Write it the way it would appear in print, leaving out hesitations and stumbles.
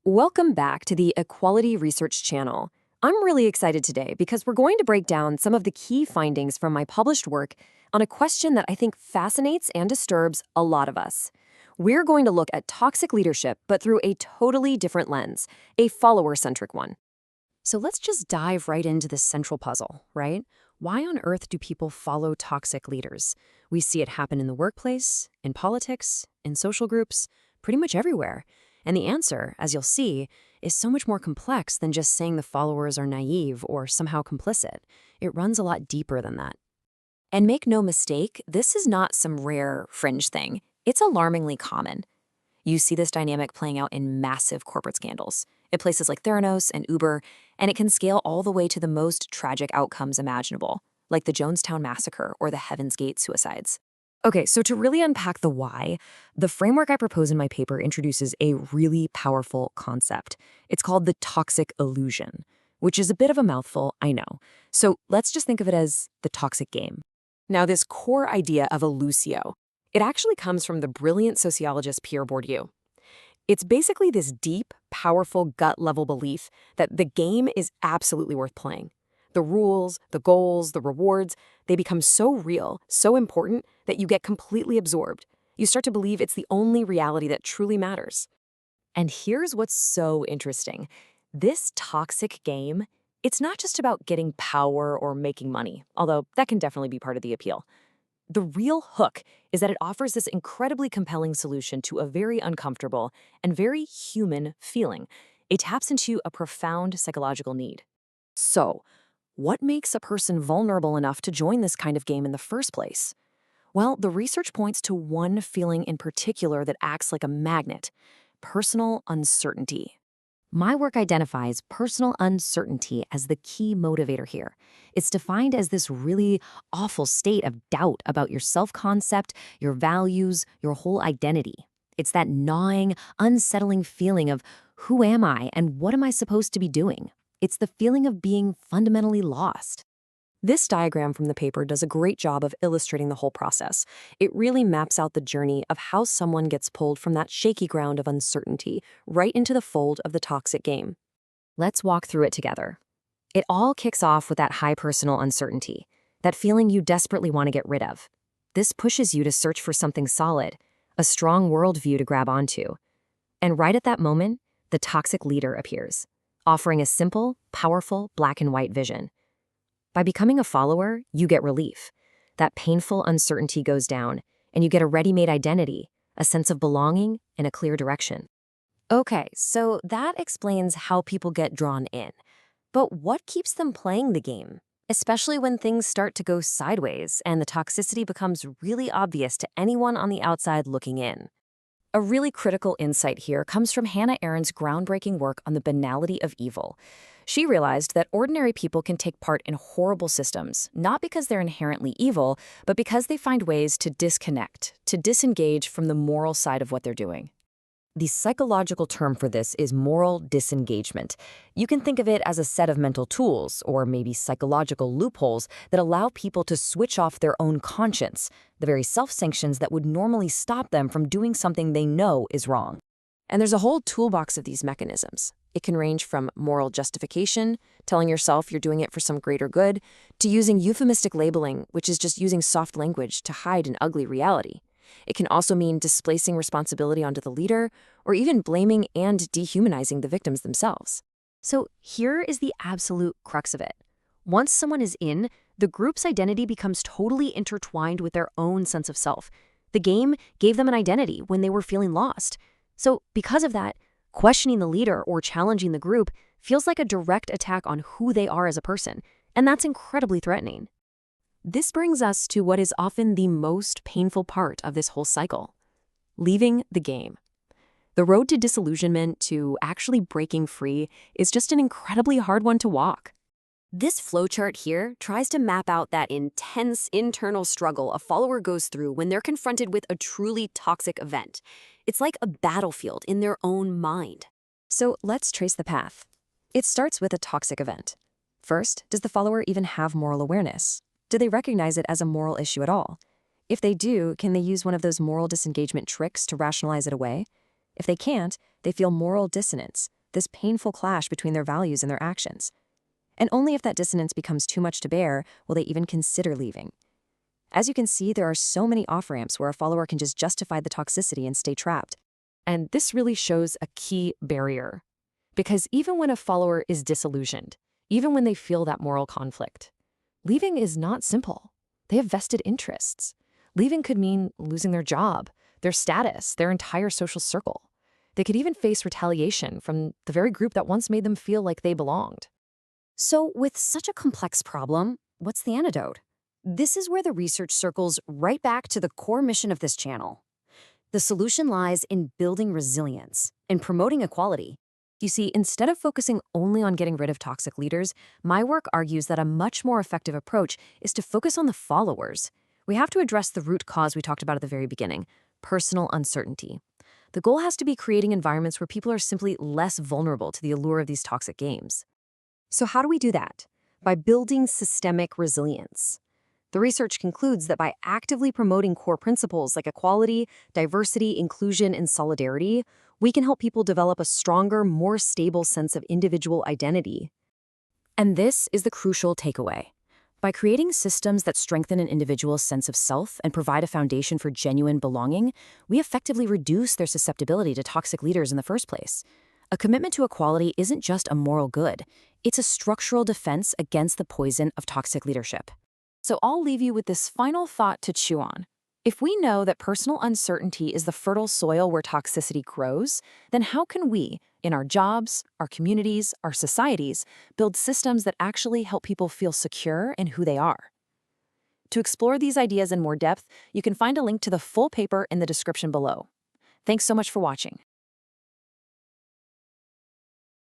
Welcome back to the Equality Research Channel. I'm really excited today because we're going to break down some of the key findings from my published work on a question that I think fascinates and disturbs a lot of us. We're going to look at toxic leadership, but through a totally different lens, a follower-centric one. So let's just dive right into this central puzzle, right? Why on earth do people follow toxic leaders? We see it happen in the workplace, in politics, in social groups, pretty much everywhere. And the answer, as you'll see, is so much more complex than just saying the followers are naive or somehow complicit. It runs a lot deeper than that. And make no mistake, this is not some rare fringe thing. It's alarmingly common. You see this dynamic playing out in massive corporate scandals at places like Theranos and Uber, and it can scale all the way to the most tragic outcomes imaginable, like the Jonestown Massacre or the Heaven's Gate suicides. Okay, so to really unpack the why, the framework I propose in my paper introduces a really powerful concept. It's called the toxic illusion, which is a bit of a mouthful, I know. So let's just think of it as the toxic game. Now, this core idea of illusio, it actually comes from the brilliant sociologist Pierre Bourdieu. It's basically this deep, powerful gut-level belief that the game is absolutely worth playing. The rules, the goals, the rewards, they become so real, so important, that you get completely absorbed. You start to believe it's the only reality that truly matters. And here's what's so interesting. This toxic game, it's not just about getting power or making money, although that can definitely be part of the appeal. The real hook is that it offers this incredibly compelling solution to a very uncomfortable and very human feeling. It taps into a profound psychological need. So, what makes a person vulnerable enough to join this kind of game in the first place? Well, the research points to one feeling in particular that acts like a magnet: personal uncertainty. My work identifies personal uncertainty as the key motivator here. It's defined as this really awful state of doubt about your self-concept, your values, your whole identity. It's that gnawing, unsettling feeling of, who am I and what am I supposed to be doing? It's the feeling of being fundamentally lost. This diagram from the paper does a great job of illustrating the whole process. It really maps out the journey of how someone gets pulled from that shaky ground of uncertainty right into the fold of the toxic game. Let's walk through it together. It all kicks off with that high personal uncertainty, that feeling you desperately want to get rid of. This pushes you to search for something solid, a strong worldview to grab onto. And right at that moment, the toxic leader appears, offering a simple, powerful, black and white vision. By becoming a follower, you get relief. That painful uncertainty goes down, and you get a ready-made identity, a sense of belonging, and a clear direction. Okay, so that explains how people get drawn in. But what keeps them playing the game? Especially when things start to go sideways and the toxicity becomes really obvious to anyone on the outside looking in. A really critical insight here comes from Hannah Arendt's groundbreaking work on the banality of evil. She realized that ordinary people can take part in horrible systems, not because they're inherently evil, but because they find ways to disconnect, to disengage from the moral side of what they're doing. The psychological term for this is moral disengagement. You can think of it as a set of mental tools, or maybe psychological loopholes, that allow people to switch off their own conscience, the very self-sanctions that would normally stop them from doing something they know is wrong. And there's a whole toolbox of these mechanisms. It can range from moral justification, telling yourself you're doing it for some greater good, to using euphemistic labeling, which is just using soft language to hide an ugly reality. It can also mean displacing responsibility onto the leader, or even blaming and dehumanizing the victims themselves. So here is the absolute crux of it. Once someone is in, the group's identity becomes totally intertwined with their own sense of self. The game gave them an identity when they were feeling lost. So because of that, questioning the leader or challenging the group feels like a direct attack on who they are as a person, and that's incredibly threatening. This brings us to what is often the most painful part of this whole cycle: leaving the game. The road to disillusionment, to actually breaking free, is just an incredibly hard one to walk. This flowchart here tries to map out that intense internal struggle a follower goes through when they're confronted with a truly toxic event. It's like a battlefield in their own mind. So let's trace the path. It starts with a toxic event. First, does the follower even have moral awareness? Do they recognize it as a moral issue at all? If they do, can they use one of those moral disengagement tricks to rationalize it away? If they can't, they feel moral dissonance, this painful clash between their values and their actions. And only if that dissonance becomes too much to bear will they even consider leaving. As you can see, there are so many off-ramps where a follower can just justify the toxicity and stay trapped. And this really shows a key barrier. Because even when a follower is disillusioned, even when they feel that moral conflict, leaving is not simple. They have vested interests. Leaving could mean losing their job, their status, their entire social circle. They could even face retaliation from the very group that once made them feel like they belonged. So, with such a complex problem, what's the antidote? This is where the research circles right back to the core mission of this channel. The solution lies in building resilience and promoting equality. You see, instead of focusing only on getting rid of toxic leaders, my work argues that a much more effective approach is to focus on the followers. We have to address the root cause we talked about at the very beginning, personal uncertainty. The goal has to be creating environments where people are simply less vulnerable to the allure of these toxic games. So how do we do that? By building systemic resilience. The research concludes that by actively promoting core principles like equality, diversity, inclusion, and solidarity, we can help people develop a stronger, more stable sense of individual identity. And this is the crucial takeaway. By creating systems that strengthen an individual's sense of self and provide a foundation for genuine belonging, we effectively reduce their susceptibility to toxic leaders in the first place. A commitment to equality isn't just a moral good, it's a structural defense against the poison of toxic leadership. So I'll leave you with this final thought to chew on. If we know that personal uncertainty is the fertile soil where toxicity grows, then how can we, in our jobs, our communities, our societies, build systems that actually help people feel secure in who they are? To explore these ideas in more depth, you can find a link to the full paper in the description below. Thanks so much for watching.